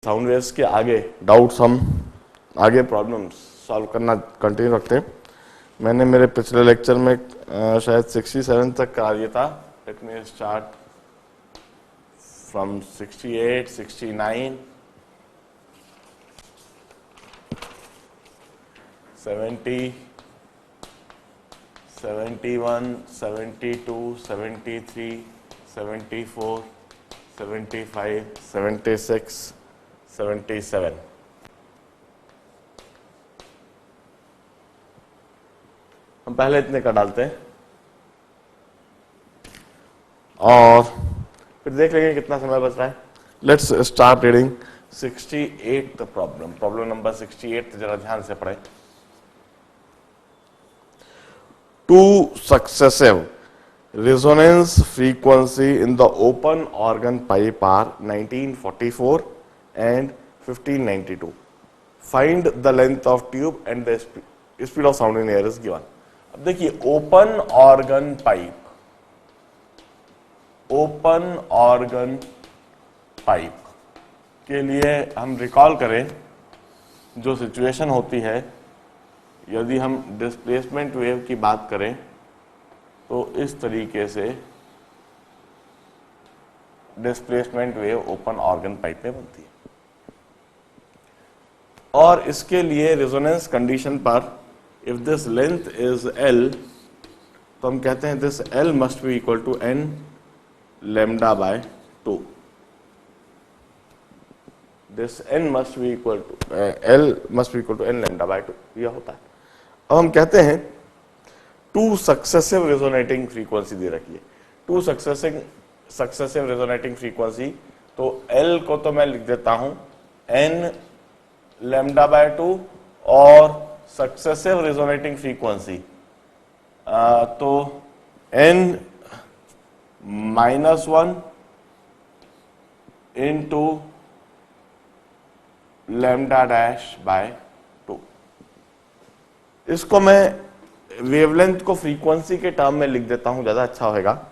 Sound waves के आगे doubts हम आगे प्रॉब्लम्स सॉल्व करना कंटिन्यू रखते हैं। मैंने मेरे पिछले लेक्चर में शायद 67 तक करा दिया था। Let me start from 68, 69, 70, 71, 72, 73, 74, 75, 76, 77। हम पहले इतने का डालते हैं और फिर देख लेंगे कितना समय बच रहा है। Let's start reading 68th problem. Problem number 68 जरा ध्यान से पढ़े। Two successive resonance frequency in the open organ pipe are 1944 and 1592. Find the length of tube and the speed of sound in air is given. अब देखिए open organ pipe, open organ pipe के लिए हम recall करें जो situation होती है, यदि हम डिस्प्लेसमेंट वेव की बात करें तो इस तरीके से displacement wave open organ pipe में बनती है। और इसके लिए रेजोनेंस कंडीशन पर if this length is L, तो हम कहते हैं this L must be equal to n lambda by 2। This n must be equal to L must be equal to n lambda by 2, यह होता है। अब हम कहते हैं टू सक्सेसिव रेजोनेटिंग फ्रीक्वेंसी दे रखी है, टू सक्सेसिव रेजोनेटिंग फ्रीक्वेंसी, तो एल को तो मैं लिख देता हूं एन लैम्डा बाय 2 और सक्सेसिव रेजोनेटिंग फ्रीक्वेंसी तो n -1 into lambda dash by 2। इसको मैं वेवलेंथ को फ्रीक्वेंसी के टर्म में लिख देता हूं, ज्यादा अच्छा होगा।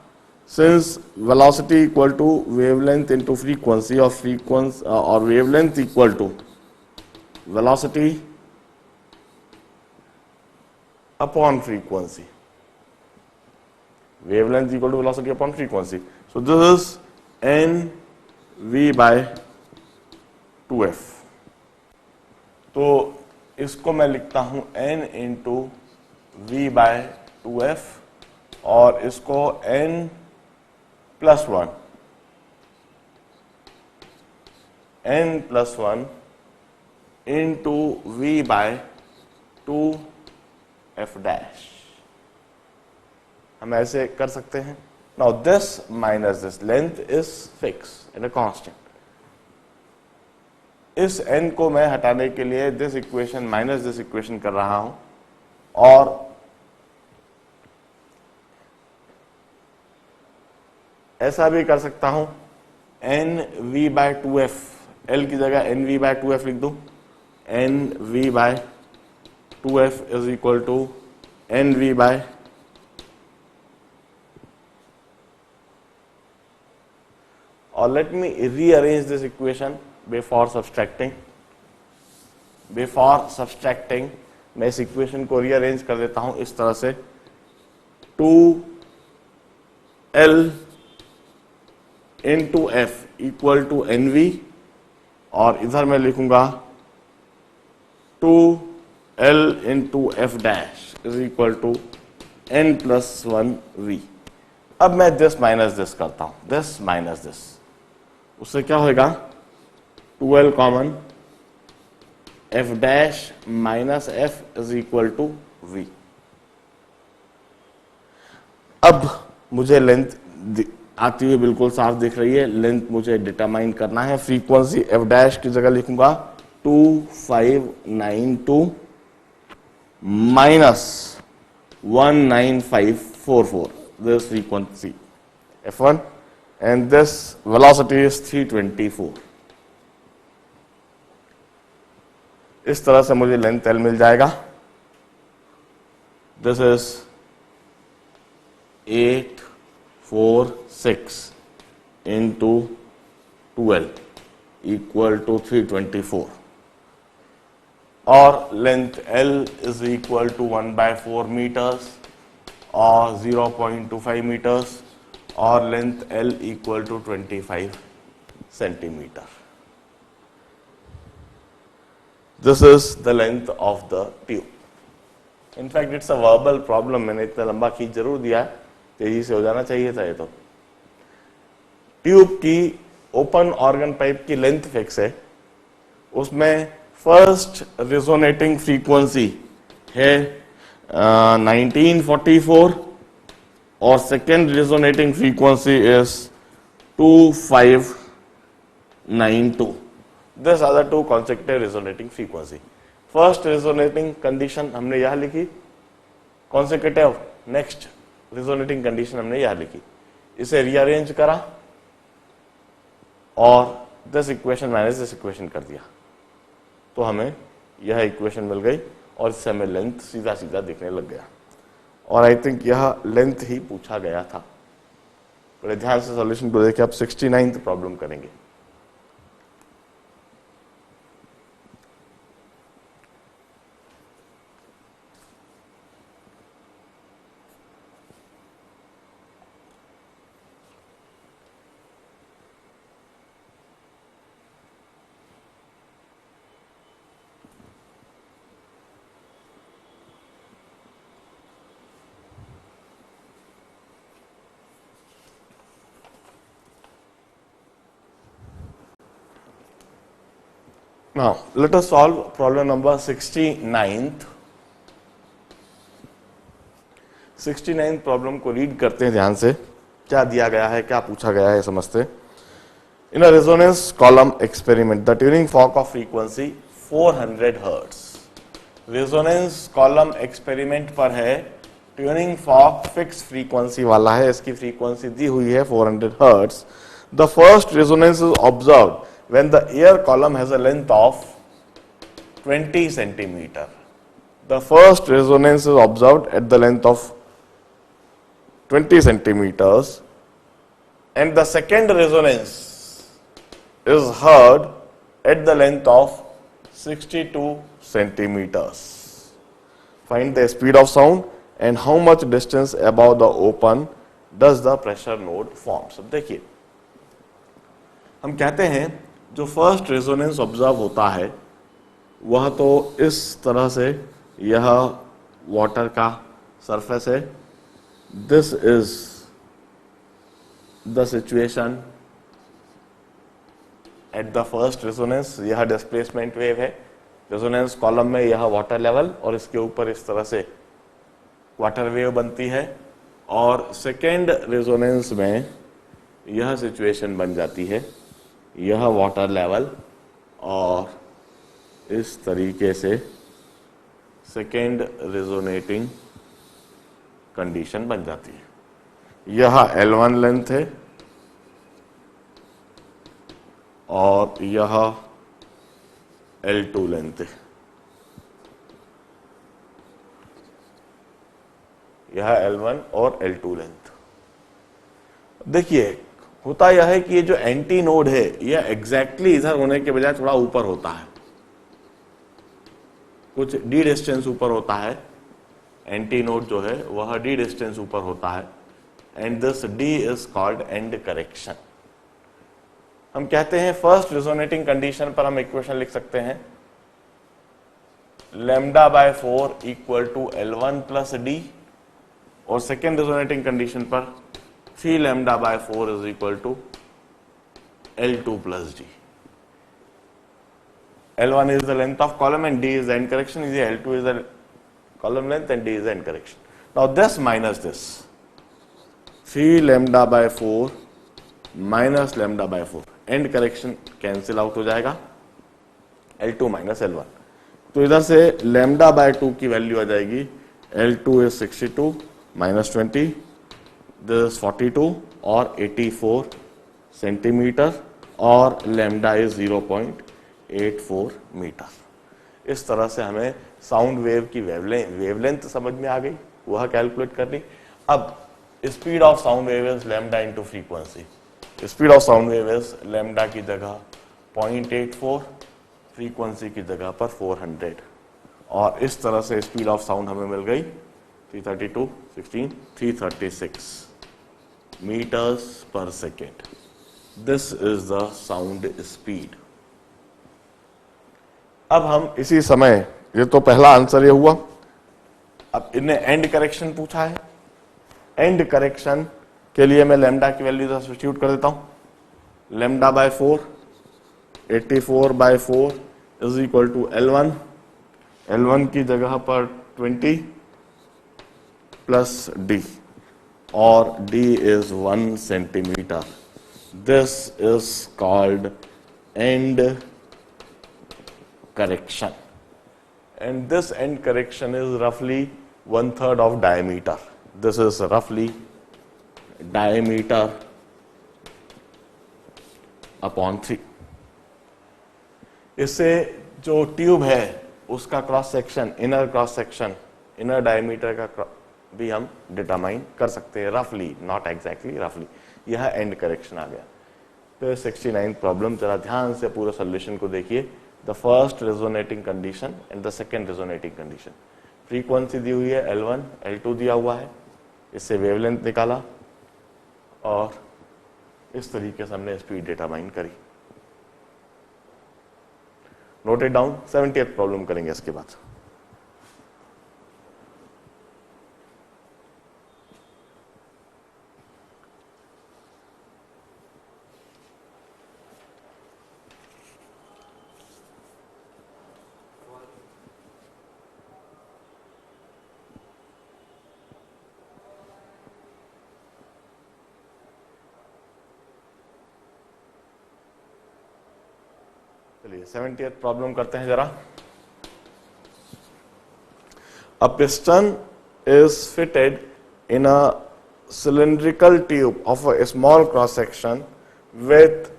Since velocity equal to wavelength into frequency और फ्रीक्वेंसी और wavelength equal to velocity upon frequency, wavelength equal to velocity upon frequency. So this is n we by 2f। तो इसको मैं लिखता हूं n into v by 2f और इसको n +1 into v by 2f डैश। हम ऐसे कर सकते हैं। Now this minus this, length is fix in a constant. इस n को मैं हटाने के लिए this equation minus this equation कर रहा हूं और ऐसा भी कर सकता हूं N V by 2f, L की जगह एन वी बाय 2f लिख दूं। N we by 2f is equal to N V by और let me rearrange this equation before subtracting. मैं इस इक्वेशन को रीअरेंज कर देता हूं इस तरह से, 2l into f equal to N v और इधर मैं लिखूंगा 2l into f dash is equal to n +1 v। अब मैं दिस माइनस दिस करता हूं, दिस माइनस दिस, उससे क्या होगा 2l common, f dash minus f is equal to v। अब मुझे लेंथ आती हुई बिल्कुल साफ दिख रही है। लेंथ मुझे डिटरमाइन करना है। फ्रीक्वेंसी एफ डैश की जगह लिखूंगा 2592 माइनस 19544, this frequency f1 and this velocity is 324। इस तरह से मुझे लेंथ एल मिल जाएगा। This is 846 into 12 equal to 324 और length L is equal to 1/4 metres और 0.25 मीटर्स और length L equal to 25 centimetre. This is the length of the tube. In fact, it's a verbal problem. मैंने इतना लंबा खींच जरूर दिया है, तेजी से हो जाना चाहिए था ये तो. ट्यूब की ओपन ऑर्गन पाइप की लेंथ फिक्स है, उसमें फर्स्ट रिजोनेटिंग फ्रीक्वेंसी है 1944 और second resonating frequency is 2592. These are the two consecutive resonating frequency. First resonating condition हमने यहां लिखी, consecutive next resonating condition हमने यहां लिखी. इसे rearrange करा और this equation minus this equation कर दिया, तो हमें यह इक्वेशन मिल गई और इससे हमें लेंथ सीधा सीधा दिखने लग गया. और आई थिंक यह लेंथ ही पूछा गया था. बड़े ध्यान से सॉल्यूशन को देखिए. आप 69th प्रॉब्लम करेंगे. Now, let us solve problem number 69th. 69th problem को रीड करते हैं ध्यान से. क्या दिया गया है, क्या पूछा गया है, समझते. In a resonance column experiment the tuning fork of frequency 400 hertz. Resonance column experiment पर है, ट्यूनिंग फॉर्क फिक्स फ्रीक्वेंसी वाला है, इसकी फ्रीक्वेंसी दी हुई है 400 hertz. The first resonance is observed when the air column has a length of 20 centimeter. The first resonance is observed at the length of 20 centimeters and the second resonance is heard at the length of 62 centimeters. Find the speed of sound and how much distance above the open does the pressure node form. अब देखिए, हम कहते हैं जो first resonance observe होता है वह तो इस तरह से, यह वाटर का सरफेस है, this is the situation at the first resonance. यह डिस्प्लेसमेंट वेव है, रेजोनेंस कॉलम में यह वाटर लेवल और इसके ऊपर इस तरह से वाटर वेव बनती है. और सेकेंड रेजोनेंस में यह सिचुएशन बन जाती है, यह वाटर लेवल और इस तरीके से सेकेंड रेजोनेटिंग कंडीशन बन जाती है. यह L1 लेंथ है और यह L2 लेंथ है. यह L1 और L2 लेंथ. देखिए, होता यह है कि ये जो एंटी नोड है यह एग्जैक्टली इधर होने के बजाय थोड़ा ऊपर होता है, कुछ डी डिस्टेंस ऊपर होता है. एंटी नोड जो है वह डी डिस्टेंस ऊपर होता है and this D is called and correction. हम कहते हैं फर्स्ट रिजोनेटिंग कंडीशन पर हम इक्वेशन लिख सकते हैं λ/4 equal to L1 plus D और सेकेंड रिजोनेटिंग कंडीशन पर 3λ/4 is equal to L2 plus D. L1 is the length of column and D is the end correction. L2 is the column length and D is the end correction. Now this minus this, 3λ/4 minus λ/4, end correction cancel out हो जाएगा, L2 minus L1. तो इधर से λ/2 की value आ जाएगी, L2 is 62 minus 20, this is 42 और 84 centimetre और lambda is 0.84 metre. इस तरह से हमें साउंड वेव की वेवलेंथ समझ में आ गई, वह कैलकुलेट कर ली. अब speed of sound wave is lambda into frequency. Speed of sound wave is lambda की जगह 0.84, फ्रीक्वेंसी की जगह पर 400, और इस तरह से स्पीड ऑफ साउंड हमें मिल गई 332, 16, 336 मीटर्स पर second. This is the sound speed. अब हम इसी समय, ये तो पहला आंसर ये हुआ. अब इन्हें एंड करेक्शन पूछा है. एंड करेक्शन के लिए मैं लैम्डा की वैल्यू सब्स्टिट्यूट कर देता हूं. Lambda by 4, 84 by 4 is equal to L1. L1 की जगह पर 20 प्लस D, और D is 1 centimeter. This is called end correction, and this end correction is roughly 1/3 of diameter. This is roughly diameter upon 3. इससे जो tube है उसका cross section, inner cross section, inner diameter का भी हम determine कर सकते हैं रफली, नॉट एग्जैक्टली, रफली. यह एंड करेक्शन आ गया. फिर 69 प्रॉब्लम, जरा ध्यान से पूरे सोल्यूशन को देखिए. The first resonating condition and the second resonating condition. Frequency दी हुई है L1, L2 दिया हुआ है. इससे वेवलेंथ निकाला और इस तरीके से हमने स्पीड डिटरमाइन करी. Note it down. 70th problem करेंगे इसके बाद. चलिए 70th प्रॉब्लम करते हैं जरा. A piston is fitted in a cylindrical tube of a small cross section with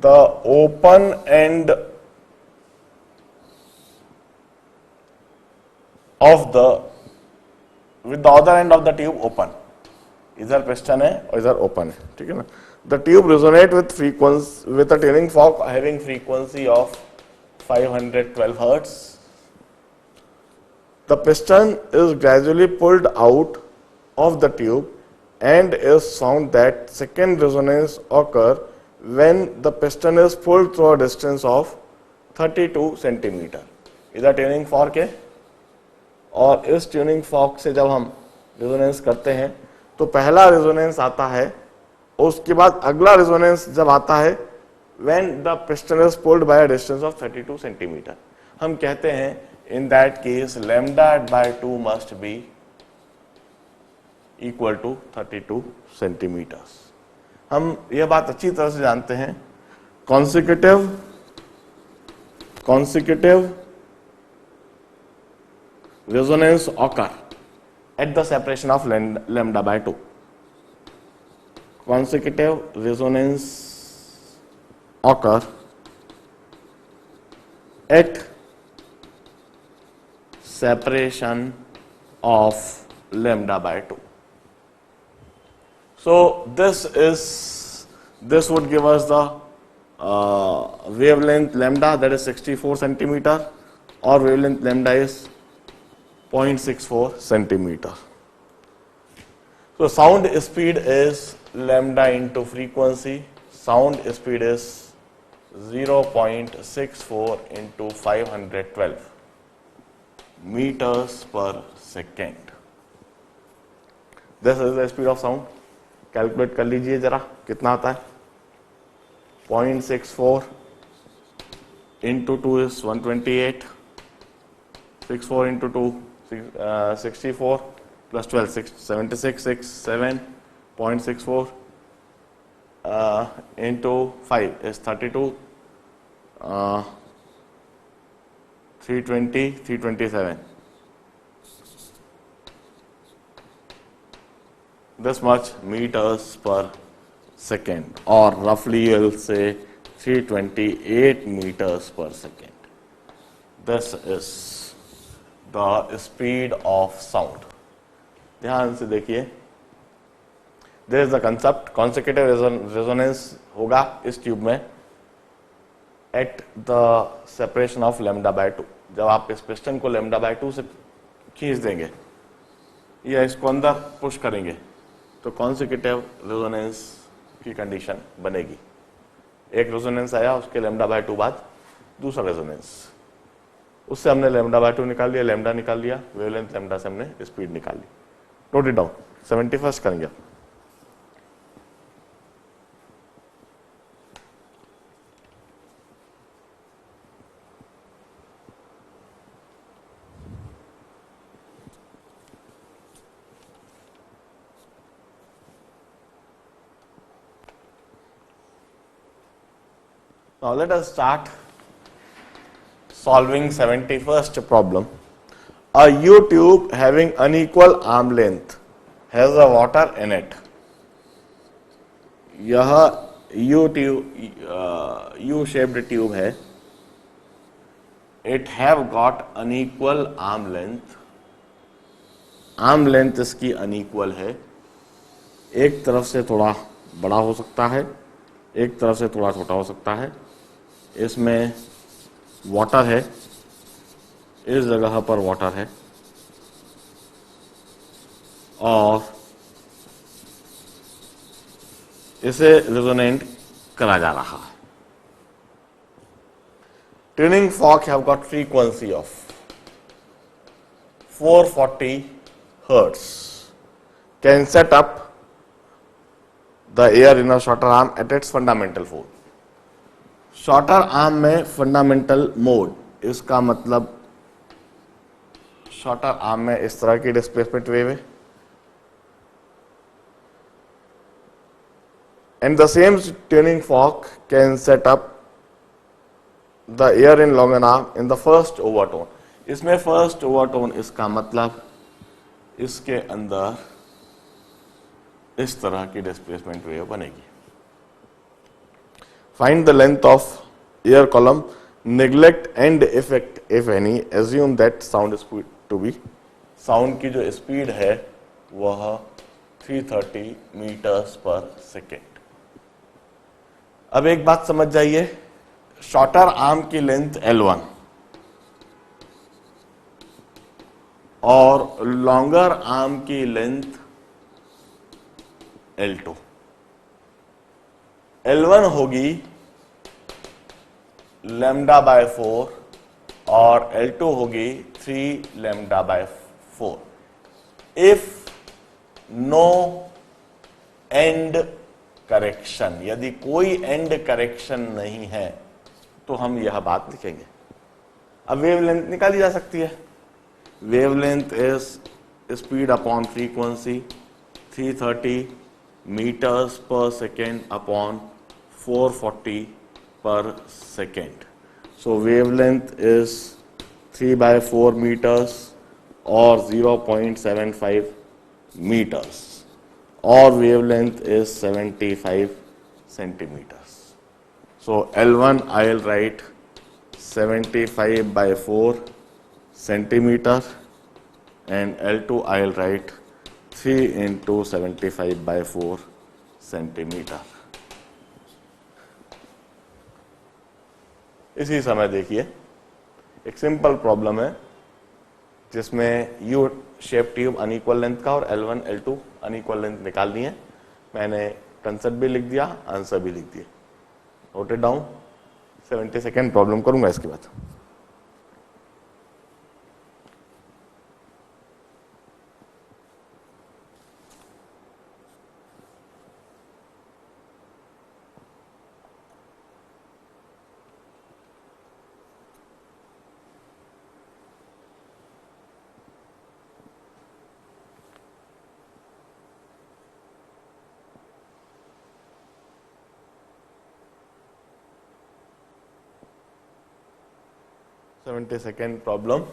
the open end of the other end of the tube open. इधर piston है और इधर ओपन है, ठीक है ना. The tube resonate with a tuning fork having frequency of 512 Hertz. The piston is gradually pulled out of the tube and is found that second resonance occur when the piston is pulled through a distance of 32 centimeter. इधर tuning fork है और इस tuning fork से जब हम resonance करते हैं तो पहला रेजोनेंस आता है, उसके बाद अगला रेजोनेंस जब आता है when the piston is pulled by a distance of 32 centimeter. हम कहते हैं in that case lambda by 2 must be equal to 32 centimeters. हम यह बात अच्छी तरह से जानते हैं. consecutive resonance occur at the separation of lambda by 2. Consecutive resonance occur at separation of lambda by 2. So this would give us the wavelength lambda, that is 64 centimeter, or wavelength lambda is 0.64 centimeter. So sound speed is lambda into frequency. Sound speed is 0.64 into 512 meters per second. This is the speed of sound. Calculate कर लीजिए जरा कितना आता है. 0.64 into 2 is 128. 64 into 2 64 plus 12 76 6 7. 0.64 into 5 is 32. 320 327. This much meters per second, or roughly you will say 328 meters per second. This is the speed of sound. ध्यान से देखिए. There is the concept, consecutive resonance होगा इस tube में. At the separation of lambda by 2। जब आप इस piston को लैम्डा बाय 2 से खींच देंगे या इसको अंदर पुश करेंगे तो कॉन्सिक्यूटिव रेजोनेंस की कंडीशन बनेगी। एक रेजोनेंस आया, उसके लैम्डा बाय 2 बाद दूसरा रेजोनेंस, उससे हमने लैम्डा बाय 2 निकाल लिया, लैम्डा निकाल लिया, वेवलेंथ लैम्डा से हमने स्पीड निकाल ली। Note it down. 71st करेंगे। Now let us start solving 71st problem. A U tube having unequal arm length has a water in it. यह U shaped tube है. It have got unequal arm length. Arm length इसकी unequal है. एक तरफ से थोड़ा बड़ा हो सकता है, एक तरफ से थोड़ा छोटा हो सकता है। इसमें वाटर है, इस जगह पर वाटर है और इसे रेजोनेट करा जा रहा है। Tuning fork have got frequency of 440 hertz, can set up the air in a shorter arm at its fundamental force. Shorter arm में फंडामेंटल मोड, इसका मतलब शॉर्टर आर्म में इस तरह की डिस्प्लेसमेंट वेव है and the same tuning fork can set up the air in longer arm in the first overtone. इसमें first overtone, इसका मतलब इसके अंदर इस तरह की डिस्प्लेसमेंट वेव बनेगी। Find the length of air column, neglect end effect if any, assume that sound speed to be, sound की जो स्पीड है वह 330 मीटर्स पर सेकेंड। अब एक बात समझ जाइए, शॉर्टर आर्म की लेंथ L1 और लॉन्गर आर्म की लेंथ L2। L1 होगी लैम्डा बाय 4 और L2 होगी 3 lambda by 4। If no end correction, यदि कोई एंड करेक्शन नहीं है तो हम यह बात लिखेंगे। अब वेवलेंथ निकाली जा सकती है। Wavelength is speed upon frequency 330 metres पर second upon 440 per second. So wavelength is 3/4 meters or 0.75 meters, or wavelength is 75 centimeters. So L1 I'll write 75/4 centimeter and L2 I'll write 3 into 75/4 centimeter. इसी समय देखिए एक simple problem है जिसमें U shape tube unequal length का और L1 L2 unequal length निकालनी है। मैंने कंसेप्ट भी लिख दिया, आंसर भी लिख दिया। Note it down. 72nd problem करूंगा इसके बाद। Second problem.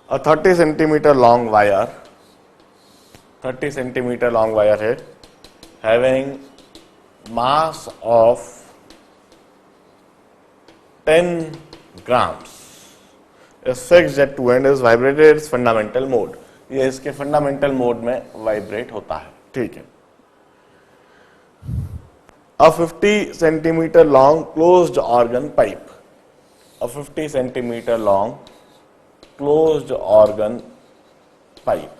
A 30 centimeter long wire, 30 centimeter long wire है, having mass of 10 grams is fixed at two end is vibrated its fundamental mode. ये इसके fundamental mode में vibrate होता है। ठीक है। a 50 centimeter long closed organ pipe, a 50 centimeter long closed organ pipe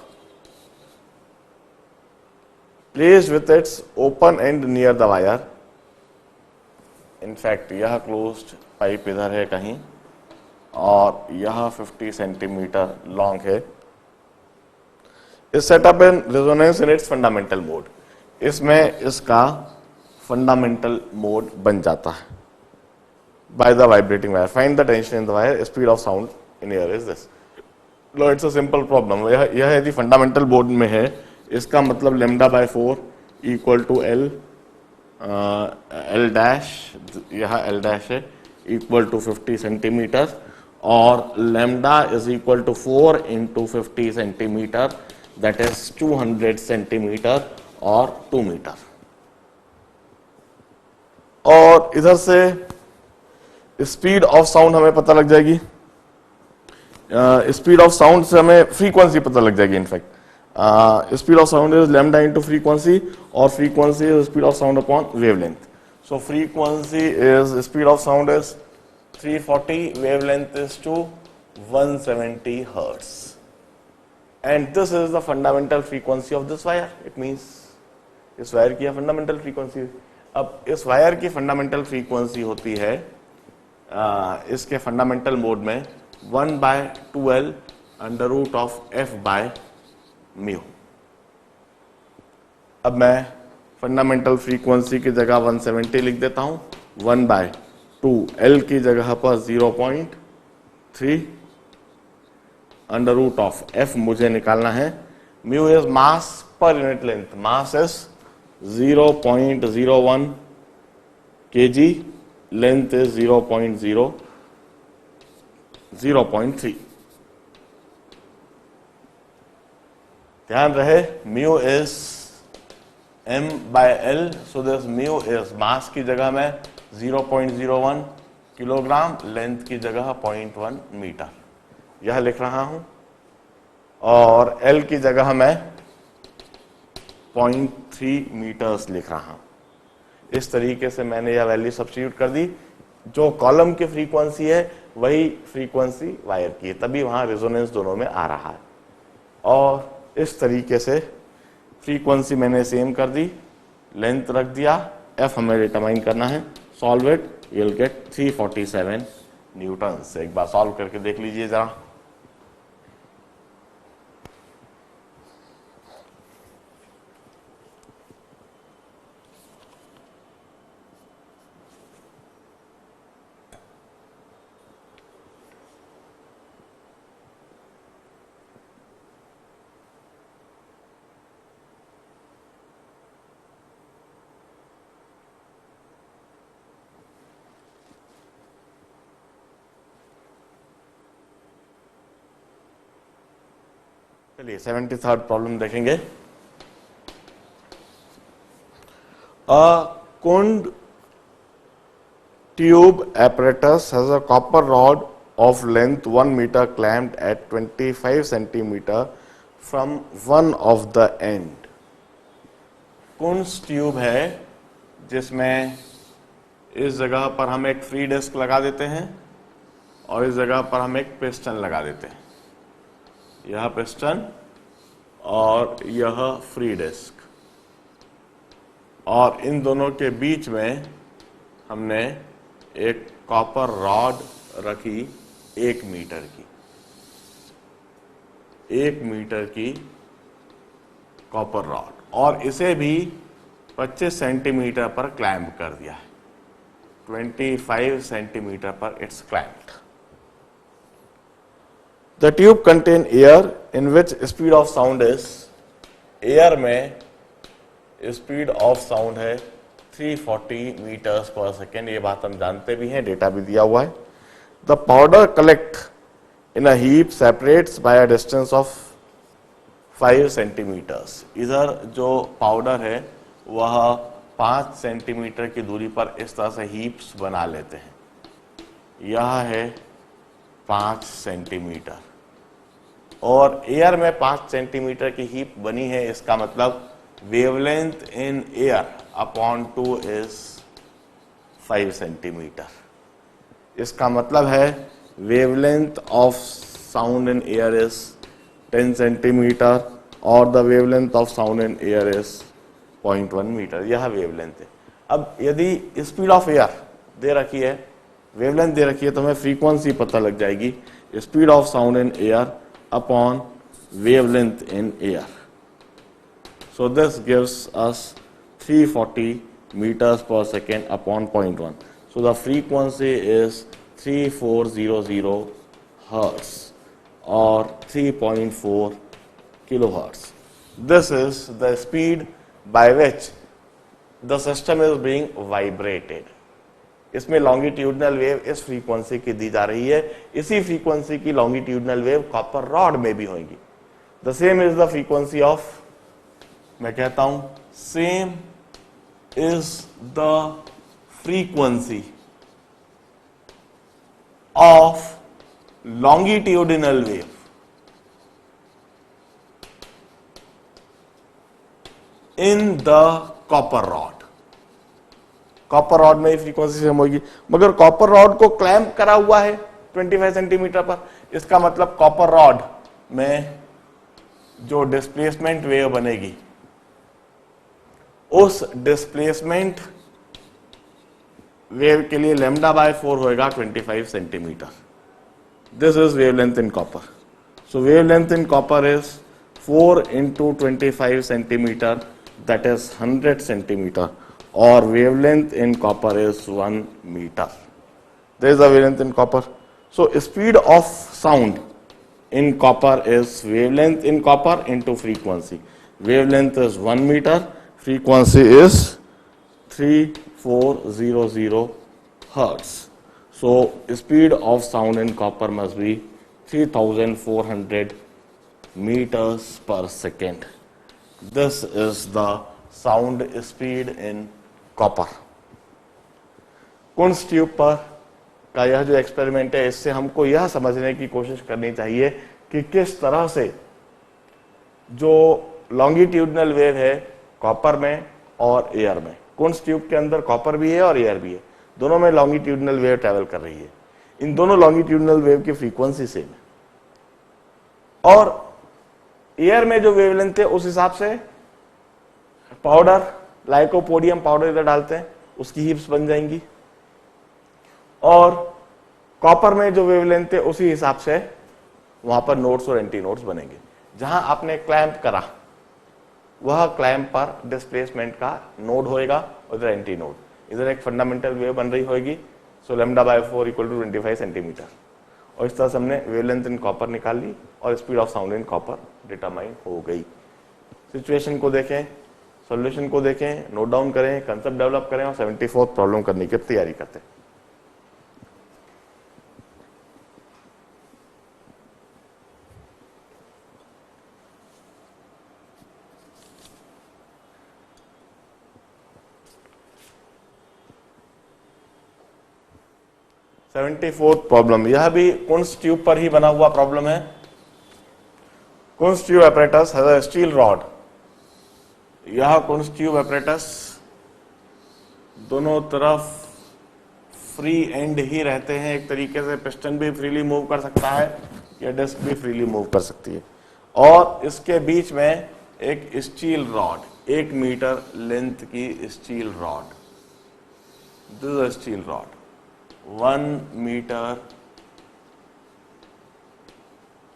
placed with its open end near the wire. In fact यह closed pipe इधर है कहीं और यह 50 सेंटीमीटर लॉन्ग है. इस setup in resonance in its fundamental mode, इसमें इसका फंडामेंटल मोड बन जाता है by the vibrating wire. Find the tension in the wire, speed of sound in air is this. लो इट्स अ सिंपल प्रॉब्लम. यह यदि फंडामेंटल मोड में है, इसका मतलब lambda by 4 equal to L L dash, यह एल डैश है, equal to 50 centimetre, और lambda is equal to 4 into 50 centimetre, that is 200 centimetre और 2 मीटर. और इधर से स्पीड ऑफ साउंड हमें पता लग जाएगी. स्पीड ऑफ साउंड से हमें फ्रीक्वेंसी पता लग जाएगी. In fact speed of sound is lambda into frequency, और frequency is speed of sound upon wavelength. So frequency is speed of sound is 340, wavelength is to 170 hertz, and this is the fundamental frequency of this wire. It means इस wire की fundamental frequency. अब इस wire की fundamental frequency होती है इसके fundamental mode में 1/2L under root of F by mu. अब मैं फंडामेंटल फ्रीक्वेंसी की जगह 170 लिख देता हूं. 1/2L की जगह पर 0.3 अंडर रूट ऑफ F मुझे निकालना है. Mu is mass per unit length. Mass is 0.01 kg, length is 0.3. ध्यान रहे mu is m/L, so this mu is mass की जगह में 0.01 किलोग्राम, लेंथ की जगह 0.1 मीटर यह लिख रहा हूं, और L की जगह मैं 0.3 मीटर्स लिख रहा हूं. इस तरीके से मैंने यह वैल्यू सब्स्टिट्यूट कर दी. जो कॉलम की फ्रीक्वेंसी है वही फ्रीक्वेंसी वायर की है, तभी वहां रेजोनेंस दोनों में आ रहा है. और इस तरीके से फ्रीक्वेंसी मैंने सेम कर दी, लेंथ रख दिया, F हमें डिटरमाइन करना है. Solve it, you will get 347 Newton. एक बार सॉल्व करके देख लीजिए जरा. चलिए 73rd प्रॉब्लम देखेंगे. A coned tube apparatus has a copper rod of length 1 meter clamped at 25 centimeter from one of the end. कुंस tube है जिसमें इस जगह पर हम एक फ्री डिस्क लगा देते हैं और इस जगह पर हम एक पिस्टन लगा देते हैं. यह पिस्टन और यह फ्री डिस्क, और इन दोनों के बीच में हमने एक कॉपर रॉड रखी 1 मीटर की. 1 मीटर की कॉपर रॉड, और इसे भी 25 सेंटीमीटर पर क्लैंप कर दिया है. 25 सेंटीमीटर पर it's क्लैंप्ड. The tube contain air in which speed of sound is, air में स्पीड ऑफ साउंड है 340 मीटर्स पर सेकेंड. ये बात हम जानते भी हैं, डेटा भी दिया हुआ है. The powder collect in a heap separates by a distance of 5 centimetres. इधर जो पाउडर है वह 5 सेंटीमीटर की दूरी पर इस तरह से हीप्स बना लेते हैं. यह है 5 सेंटीमीटर, और एयर में 5 सेंटीमीटर की हीप बनी है. इसका मतलब wavelength in air upon 2 is 5 centimetre. इसका मतलब है wavelength of sound in air is 10 centimetre और the wavelength of sound in air is 0.1 metre. यह wavelength है. अब यदि स्पीड ऑफ एयर दे रखी है, वेवलेंथ दे रखी है, तो हमें फ्रीक्वेंसी पता लग जाएगी. Speed of sound in air upon wavelength in air. So this gives us 340 meters per second upon 0.1. So the frequency is 3400 hertz or 3.4 kilohertz. This is the speed by which the system is being vibrated. इसमें longitudinal wave इस frequency की दी जा रही है. इसी frequency की longitudinal wave copper rod में भी होंगी. The same is the frequency of, मैं कहता हूं same is the frequency of longitudinal wave in the copper rod. Copper rod में फ्रीक्वेंसी सेम होगी, मगर कॉपर रॉड को क्लैंप करा हुआ है 25 सेंटीमीटर पर. इसका मतलब कॉपर रॉड में जो डिस्प्लेसमेंट वेव बनेगी, उस डिस्प्लेसमेंट वेव के लिए लैम्डा बाय 4 होएगा 25 centimetre. This is wavelength in copper. So wavelength in copper is 4 into 25 centimetre, that is 100 centimetre, or wavelength in copper is 1 meter. There is a wavelength in copper. So speed of sound in copper is wavelength in copper into frequency. Wavelength is 1 meter, frequency is 3400 hertz. So speed of sound in copper must be 3400 meters per second. This is the sound speed in copper. कुंस tube पर का यह जो experiment है, इससे हमको यह समझने की कोशिश करनी चाहिए कि किस तरह से जो लॉन्गिट्यूडनल वेव है कॉपर में और एयर में, कुंस ट्यूब के अंदर कॉपर भी है और एयर भी है, दोनों में लॉन्गिट्यूडनल वेव ट्रेवल कर रही है. इन दोनों लॉन्गिट्यूडनल वेव की फ्रीक्वेंसी सेम है और एयर में जो वेवलेंथ है उस हिसाब से पाउडर, लाइकोपोडियम पाउडर इधर डालते हैं, उसकी हीप्स बन जाएंगी. और कॉपर में जो वेवलेंथ है उसी हिसाब से वहां पर नोड्स और एंटी नोड्स बनेंगे. जहां आपने क्लैंप करा वह क्लैंप पर डिस्प्लेसमेंट का नोड होएगा, उधर एंटी नोड, इधर एक फंडामेंटल वेव बन रही होगी. So lambda by 4 equal to 25 centimetre. और इस तरह से हमने वेवलेंथ इन कॉपर निकाल ली और speed of sound in copper determine हो गई. सिचुएशन को देखें, सॉल्यूशन को देखें, नोट डाउन करें, कंसेप्ट डेवलप करें और 74th प्रॉब्लम करने की तैयारी करते हैं. प्रॉब्लम, यह भी कुंस ट्यूब पर ही बना हुआ प्रॉब्लम है. कुंस tube apparatus has a steel rod. यह कुंस ट्यूब apparatus दोनों तरफ फ्री एंड ही रहते हैं. एक तरीके से पिस्टन भी फ्रीली मूव कर सकता है या डिस्क भी फ्रीली मूव कर सकती है. और इसके बीच में एक स्टील रॉड, 1 मीटर लेंथ की steel rod, this is steel rod, 1 metre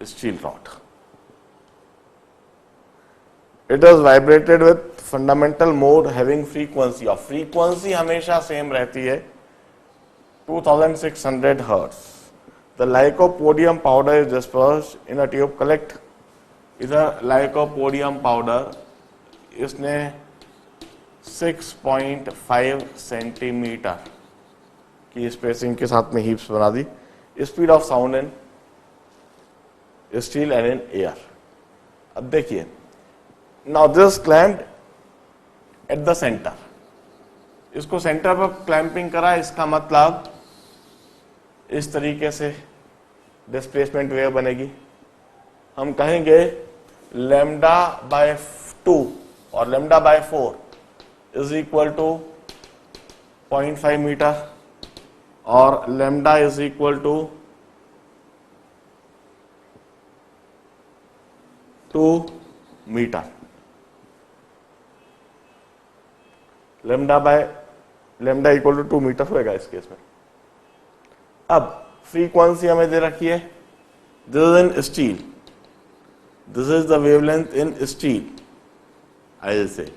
steel rod. It is vibrated with fundamental mode having frequency of, frequency हमेशा सेम रहती है 2600 hertz. The lycopodium powder is dispersed in a tube. Collect. इधर lycopodium powder इसने 6.5 centimetre की spacing के साथ में हीप्स बना दी. Speed of sound in steel and in air. अब देखिए, now this clamped at the centre, इसको सेंटर पर क्लैंपिंग करा. इसका मतलब इस तरीके से डिस्प्लेसमेंट वेव बनेगी. हम कहेंगे लैम्डा बाय 2 और lambda by 4 is equal to 0.5 metre और lambda is equal to 2 metre. Lambda equal to 2 metre होगा इस केस में। अब फ्रीक्वेंसी हमें दे रखी है, this is in steel, this is the wavelength in steel, I will say.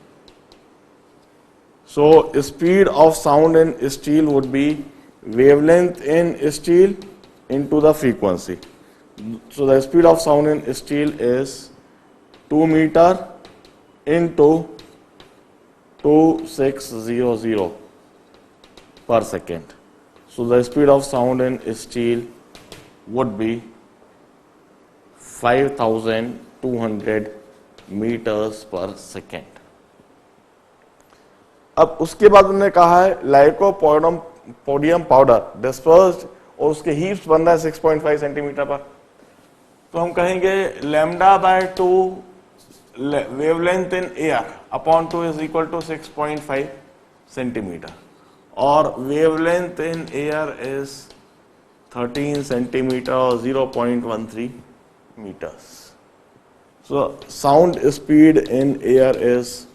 So speed of sound in steel would be wavelength in steel into the frequency. So the speed of sound in steel is 2 meter into 2600 per second. So the speed of sound in steel would be 5200 meters per second. अब उसके बाद उन्होंने कहा है lycopodium powder dispersed और उसके heaps बन रहा है 6.5 सेंटीमीटर पर। तो हम कहेंगे lambda by 2 wavelength in air upon 2 is equal to 6.5 centimetre और wavelength in air is 13 centimetre और 0.13 meters. So sound speed in air is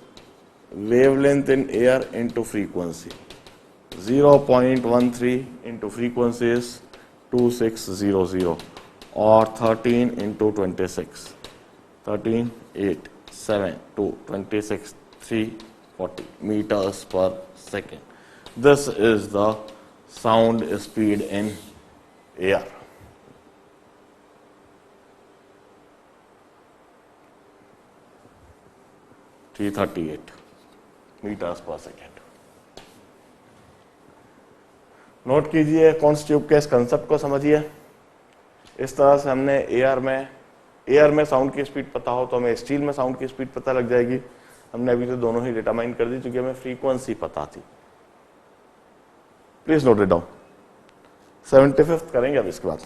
wavelength in air into frequency. 0.13 into frequency is 2600 or 13 into 26. 13, 8, 7, 2, 26, 340 meters per second. This is the sound speed in air. (338 meters per second. Note कीजिए cons tube के इस concept को समझिए। इस तरह से हमने air में साउंड की स्पीड पता हो तो हमें स्टील में साउंड की स्पीड पता लग जाएगी। हमने अभी तो दोनों ही डिटरमाइन कर दी क्योंकि हमें फ्रीक्वेंसी पता थी। Please note it down. 75th करेंगे अब इसके बाद।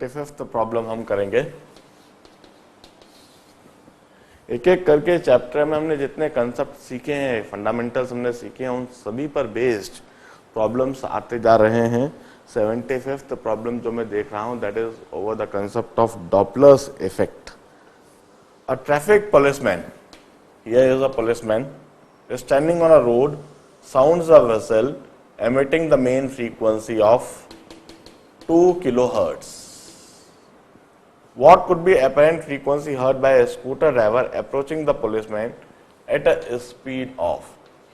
फिफ्थ प्रॉब्लम हम करेंगे। एक एक करके चैप्टर में हमने जितने कंसेप्ट सीखे हैं, फंडामेंटल्स हमने सीखे हैं, उन सभी पर बेस्ड प्रॉब्लम्स आते जा रहे हैं। 75th प्रॉब्लम जो मैं देख रहा हूं that is over the concept of Doppler's effect. A traffic policeman, here is a policeman standing on a road, sounds a whistle emitting the main frequency of 2 kilohertz. What could be apparent frequency heard by a scooter driver approaching the policeman at a speed of?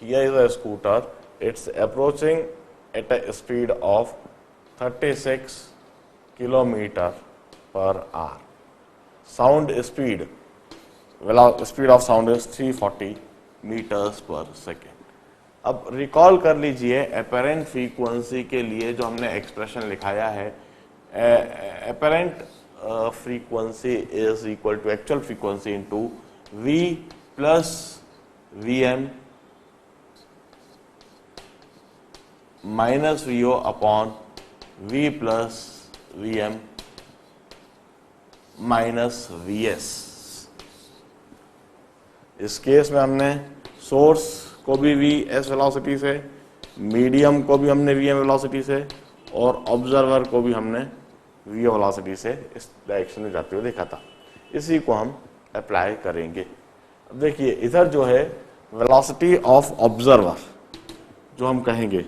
Here is a scooter, it's approaching at a speed of 36 kilometer per hour. Sound speed, speed of sound is 340 meters per second. अब recall कर लीजिए apparent frequency के लिए जो हमने expression लिखाया है। Apparent frequency is equal to actual frequency into V plus VM minus VO upon V plus VM minus VS। इस केस में हमने सोर्स को भी VS वेलोसिटी से, मीडियम को भी हमने VM वेलोसिटी से और ऑब्जर्वर को भी हमने VO वेलोसिटी से इस डायरेक्शन में जाते हुए देखा था। इसी को हम अप्लाई करेंगे। अब देखिए इधर जो है वेलोसिटी ऑफ ऑब्जर्वर जो हम कहेंगे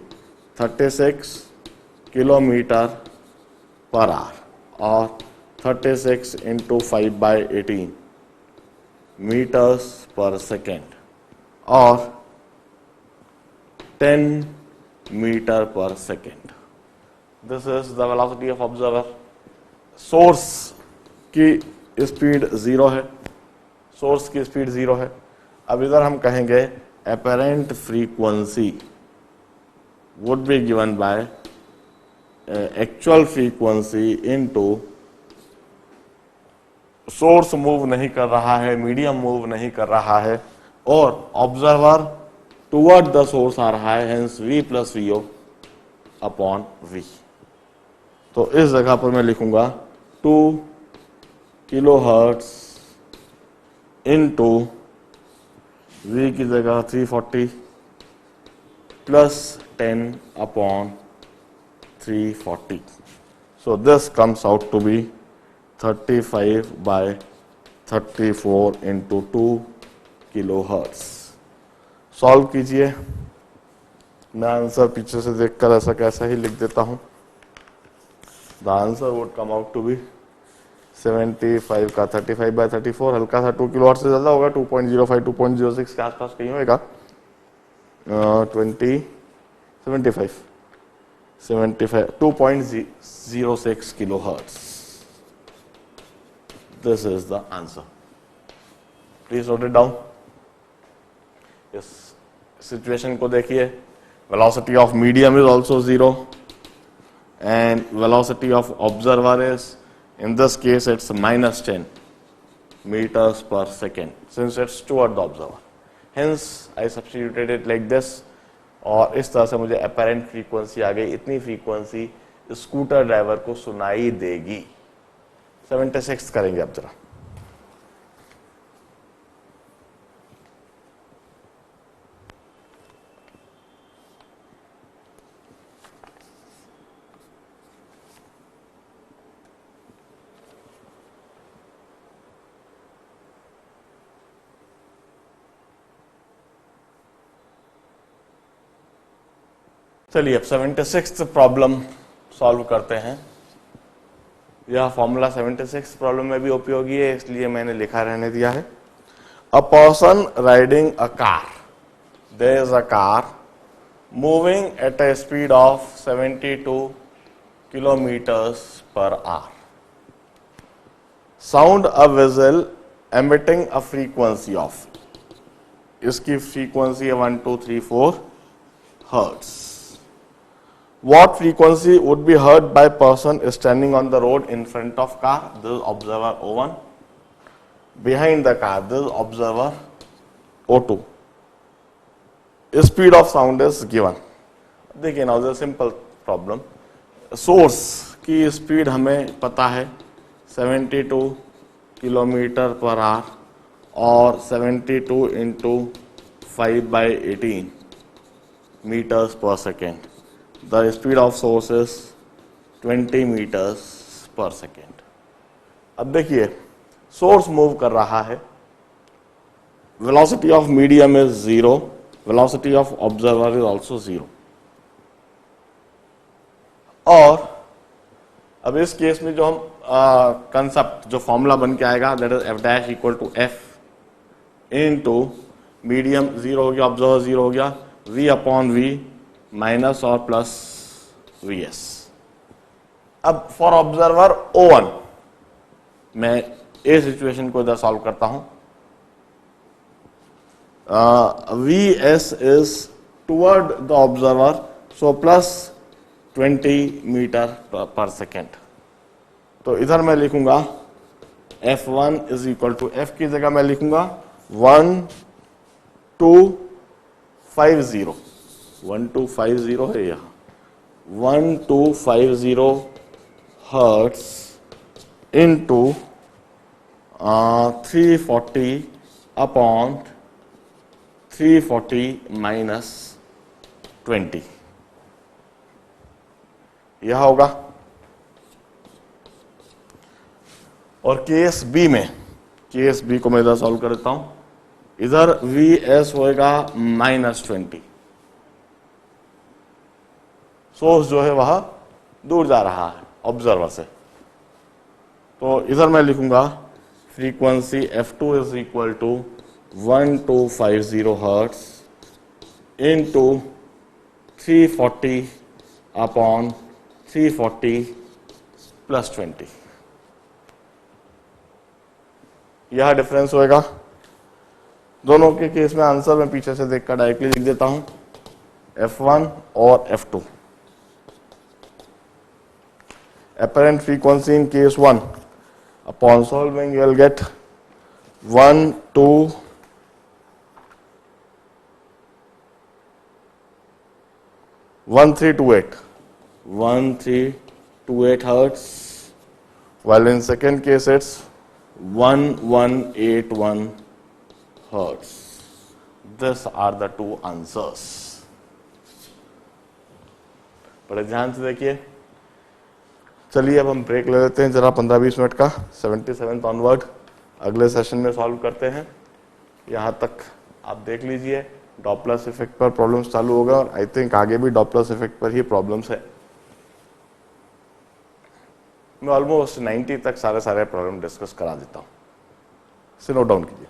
36 किलोमीटर पर आवर और 36 इंटू 5/18 मीटर्स पर सेकेंड और 10 metre per second. This is the velocity of observer. Source की स्पीड 0 है, सोर्स की स्पीड 0 है। अब इधर हम कहेंगे apparent frequency would be given by actual frequency into source move नहीं कर रहा है, मीडियम मूव नहीं कर रहा है, और ऑब्जर्वर टुवर्ड द सोर्स आ रहा है, hence v plus V O upon v। तो इस जगह पर मैं लिखूंगा 2 किलो हर्ट्ज इनटू v की जगह 340 plus 10 upon 340। So this comes out to be 35 by 34 into 2 kilohertz। Solve कीजिए, मैं आंसर पीछे से देखकर ऐसा कैसा ही लिख देता हूं। The answer would come out to be 75 का 35 by 34, हल्का सा 2 किलो से ज्यादा होगा, 2.05 2.06 के आसपास कहीं होगा। 75 2.06 kilohertz। This is the answer. Please note it down. इस सिचुएशन को देखिए, velocity of medium is also 0 and velocity of observer is, in this case it's minus 10 meters per second since it's toward the observer. Hence I substituted it like this और इस तरह से मुझे apparent frequency आ गई। इतनी frequency scooter driver को सुनाई देगी। 76 करेंगे अब जरा। चलिए अब 76th प्रॉब्लम सॉल्व करते हैं। यह फॉर्मूला 76 प्रॉब्लम में भी उपयोगी है, इसलिए मैंने लिखा रहने दिया है। A person riding a car, there is a car moving at a speed of 72 kilometres per hour. Sound a whistle emitting a frequency of, इसकी फ्रीक्वेंसी है 1 2 3 4 hertz. What frequency would be heard by person standing on the road in front of car? This is observer O1. Behind the car, this is observer O2. Speed of sound is given. देखिए now this is a simple problem. Source की speed हमें पता है 72 kilometre per hour और 72 into 5/18 metres पर second. The speed of source is 20 meters per second. अब देखिए source move कर रहा है, velocity of medium is 0, velocity of observer is also 0। और अब इस केस में जो हम कंसेप्ट जो फॉर्मूला बन के आएगा, that is f dash equal to f into medium 0 हो गया, ऑब्जर्वर 0 हो गया, v अपॉन v माइनस और प्लस Vs। अब फॉर ऑब्जर्वर O1 मैं ए सिचुएशन को इधर सॉल्व करता हूं। Vs is toward the observer, so plus 20 metre per second. तो इधर मैं लिखूंगा F1 is equal to F की जगह मैं लिखूंगा 1250 1250 है यहां 1250 हर्ट्ज इंटू 340 अपॉन 340 माइनस 20 यह होगा। और केस बी में, केस बी को मैं इधर सॉल्व कर देता हूं। इधर Vs होएगा -20, सोर्स जो है वह दूर जा रहा है ऑब्जर्वर से। तो इधर मैं लिखूंगा frequency F2 is equal to 1250 hertz into 340 upon 340 plus 20। यह डिफरेंस होएगा दोनों के केस में। आंसर मैं पीछे से देखकर डायरेक्टली लिख देता हूं, F1 और F2। Apparent frequency in case 1, upon solving you will get 12 1328 hertz, while in second case it's 1181 hertz. These are the two answers. बड़े ध्यान से देखिए। चलिए अब हम ब्रेक ले लेते हैं जरा 15-20 मिनट का। 77 ऑनवर्ड अगले सेशन में सॉल्व करते हैं। यहाँ तक आप देख लीजिए, डॉपलर इफेक्ट पर प्रॉब्लम्स चालू होगा और आई थिंक आगे भी डॉपलर इफेक्ट पर ही प्रॉब्लम्स है। मैं ऑलमोस्ट 90 तक सारे प्रॉब्लम डिस्कस करा देता हूँ। इसे नोट डाउन कीजिए।